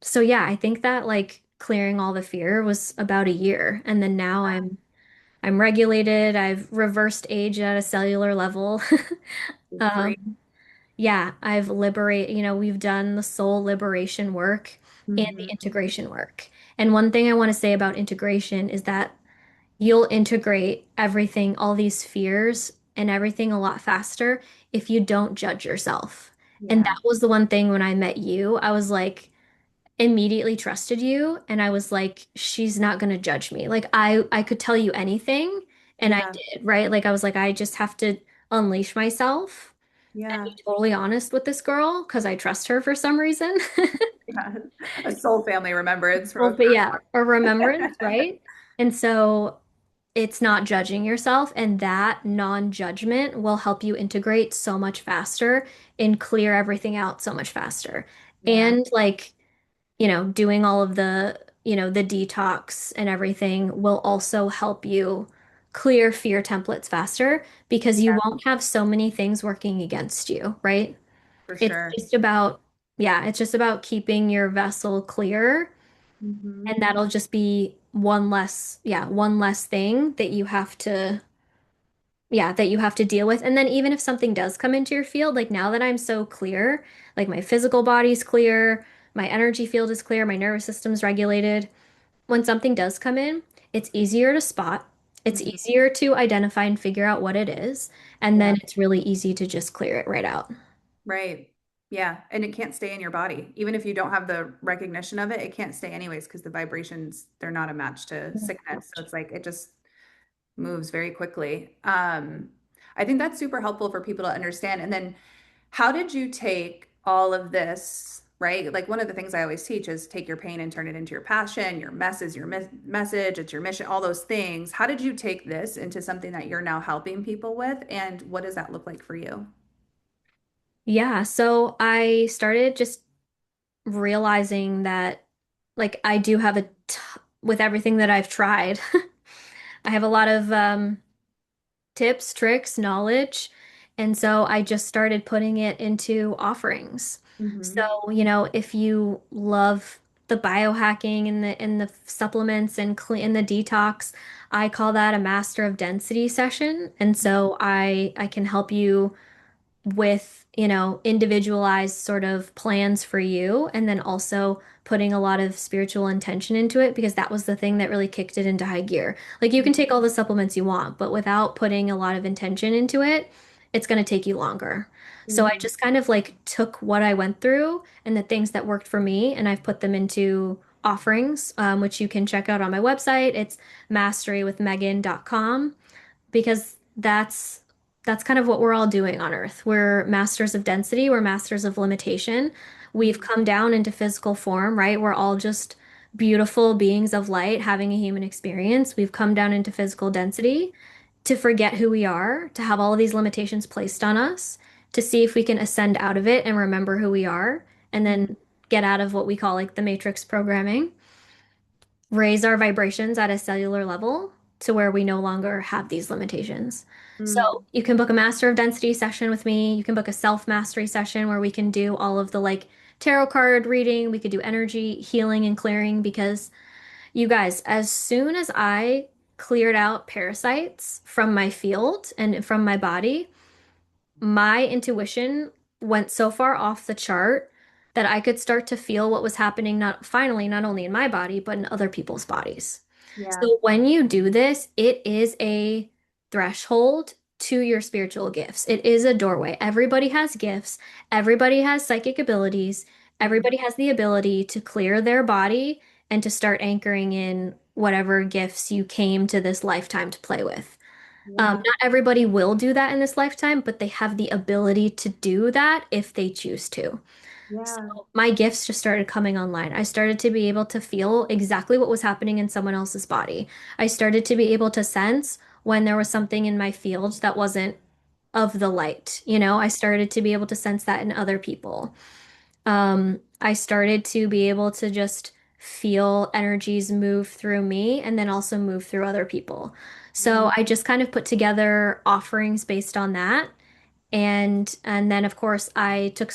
B: So yeah, I think that like clearing all the fear was about a year. And then now I'm regulated. I've reversed age at a cellular level.
A: that. Free.
B: Um, yeah, we've done the soul liberation work and the
A: Hmm.
B: integration work. And one thing I want to say about integration is that you'll integrate everything, all these fears and everything a lot faster if you don't judge yourself. And
A: Yeah.
B: that was the one thing when I met you, I was like, immediately trusted you and I was like she's not going to judge me. Like I could tell you anything and I
A: Yeah.
B: did, right? Like I was like I just have to unleash myself and
A: Yeah.
B: be totally honest with this girl because I trust her for some reason.
A: Yeah. A soul family remembrance from
B: Well,
A: a
B: but
A: past
B: yeah, a remembrance,
A: life.
B: right? And so it's not judging yourself and that non-judgment will help you integrate so much faster and clear everything out so much faster.
A: Yeah.
B: And like doing all of the detox and everything will also help you clear fear templates faster because you
A: Yeah.
B: won't have so many things working against you, right?
A: For
B: It's
A: sure.
B: just about, yeah, it's just about keeping your vessel clear,
A: Hmm.
B: and that'll just be one less thing that you have to deal with. And then even if something does come into your field, like now that I'm so clear, like my physical body's clear, my energy field is clear, my nervous system's regulated. When something does come in, it's easier to spot. It's
A: Hmm.
B: easier to identify and figure out what it is. And
A: Yeah.
B: then it's really easy to just clear it right out.
A: Right. Yeah. And it can't stay in your body. Even if you don't have the recognition of it, it can't stay anyways because the vibrations, they're not a match to sickness. So it's like it just moves very quickly. I think that's super helpful for people to understand. And then how did you take all of this, right? Like one of the things I always teach is take your pain and turn it into your passion, your mess is your message, it's your mission, all those things. How did you take this into something that you're now helping people with? And what does that look like for you?
B: Yeah, so I started just realizing that like I do have with everything that I've tried, I have a lot of tips, tricks, knowledge. And so I just started putting it into offerings.
A: Hmm.
B: So, if you love the biohacking and the supplements and clean and the detox, I call that a master of density session. And so I can help you with, individualized sort of plans for you, and then also putting a lot of spiritual intention into it because that was the thing that really kicked it into high gear. Like you can take all the supplements you want, but without putting a lot of intention into it, it's going to take you longer. So I
A: Mhm.
B: just kind of like took what I went through and the things that worked for me, and I've put them into offerings, which you can check out on my website. It's masterywithmegan.com because that's kind of what we're all doing on Earth. We're masters of density, we're masters of limitation. We've
A: Mhm.
B: come down into physical form, right? We're all just beautiful beings of light having a human experience. We've come down into physical density to forget who we are, to have all of these limitations placed on us, to see if we can ascend out of it and remember who we are, and then get out of what we call like the matrix programming, raise our vibrations at a cellular level to where we no longer have these limitations. So
A: Mhm.
B: you can book a master of density session with me. You can book a self mastery session where we can do all of the like tarot card reading. We could do energy healing and clearing because you guys, as soon as I cleared out parasites from my field and from my body, my intuition went so far off the chart that I could start to feel what was happening not only in my body, but in other people's bodies.
A: Yeah.
B: So when you do this, it is a threshold to your spiritual gifts. It is a doorway. Everybody has gifts. Everybody has psychic abilities.
A: Mhm.
B: Everybody has the ability to clear their body and to start anchoring in whatever gifts you came to this lifetime to play with.
A: Yeah.
B: Not everybody will do that in this lifetime, but they have the ability to do that if they choose to. So
A: Yeah.
B: my gifts just started coming online. I started to be able to feel exactly what was happening in someone else's body. I started to be able to sense when there was something in my field that wasn't of the light. I started to be able to sense that in other people. I started to be able to just feel energies move through me and then also move through other people. So I just kind of put together offerings based on that. And then of course I took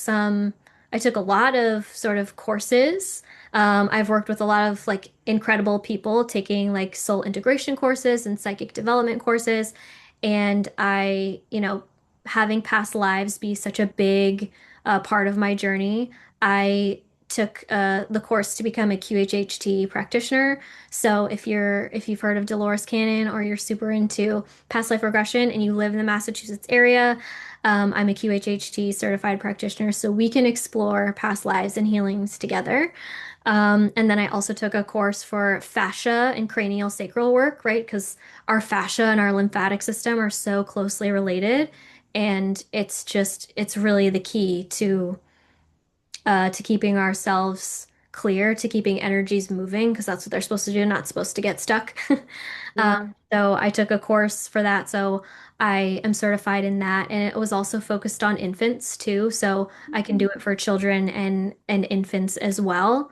B: a lot of sort of courses. I've worked with a lot of like incredible people taking like soul integration courses and psychic development courses. And having past lives be such a big part of my journey, I took the course to become a QHHT practitioner. So if you've heard of Dolores Cannon or you're super into past life regression and you live in the Massachusetts area, I'm a QHHT certified practitioner, so we can explore past lives and healings together. And then I also took a course for fascia and cranial sacral work, right? Because our fascia and our lymphatic system are so closely related. And it's really the key to keeping ourselves clear, to keeping energies moving, because that's what they're supposed to do, not supposed to get stuck. Um,
A: Yeah.
B: so I took a course for that. So I am certified in that. And it was also focused on infants too. So I can do it for children and infants as well.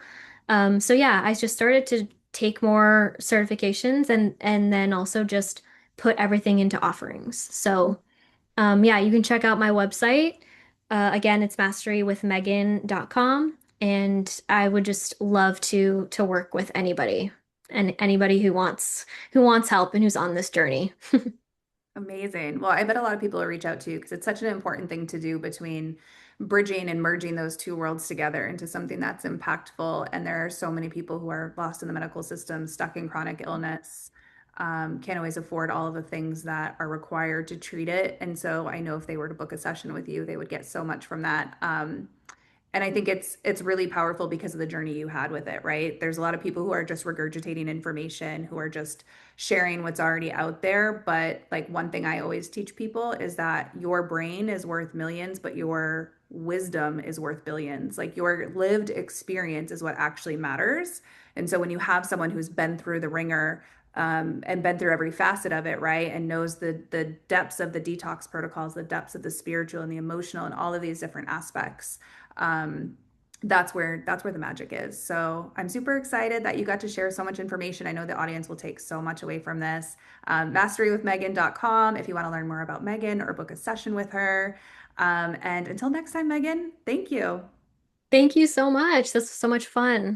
B: So yeah, I just started to take more certifications and then also just put everything into offerings. So yeah, you can check out my website. Again, it's masterywithmegan.com, and I would just love to work with anybody and anybody who wants help and who's on this journey.
A: Amazing. Well, I bet a lot of people will reach out to you because it's such an important thing to do between bridging and merging those two worlds together into something that's impactful. And there are so many people who are lost in the medical system, stuck in chronic illness, can't always afford all of the things that are required to treat it. And so I know if they were to book a session with you, they would get so much from that. And I think it's really powerful because of the journey you had with it, right? There's a lot of people who are just regurgitating information, who are just sharing what's already out there. But like one thing I always teach people is that your brain is worth millions, but your wisdom is worth billions. Like your lived experience is what actually matters. And so when you have someone who's been through the ringer, and been through every facet of it, right, and knows the depths of the detox protocols, the depths of the spiritual and the emotional, and all of these different aspects, um, that's where the magic is. So I'm super excited that you got to share so much information. I know the audience will take so much away from this. Masterywithmegan.com if you want to learn more about Megan or book a session with her. And until next time, Megan, thank you.
B: Thank you so much. This was so much fun.